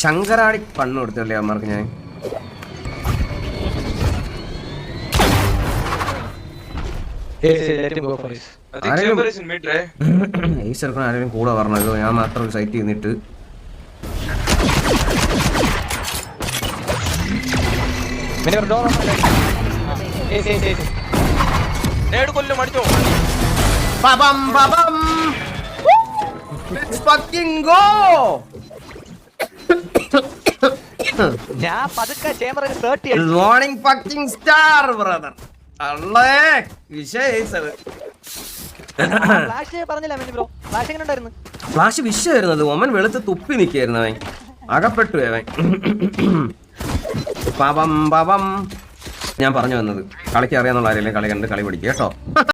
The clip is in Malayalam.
ശങ്കരാടി പണ്ണ് കൊടുത്തല്ലേ അമ്മർക്ക് ഞാൻ. ആരെങ്കിലും കൂടെ പറഞ്ഞല്ലോ, ഞാൻ മാത്രം ഒരു സൈറ്റ് ചെയ്തിട്ട്. ഞാൻ പതുക്കെ chamber morning fucking star brother. അള്ളേ വിഷയത് ഫ്ലാഷ് പറഞ്ഞില്ല ബ്രോ. ഫ്ലാഷ് എങ്ങനെ ഉണ്ടായിരുന്നു? ഫ്ലാഷ് വിഷയായിരുന്നത്. ഒമൻ വെളുത്ത് തുപ്പി നിൽക്കായിരുന്നു അവൻ. അകപ്പെട്ടു അവൻ. പാപം പാപം. ഞാൻ പറഞ്ഞു വന്നത് കളിക്ക് അറിയാന്നുള്ള ആരെങ്കിലും കളി കണ്ട് കളി പഠിക്കുക കേട്ടോ.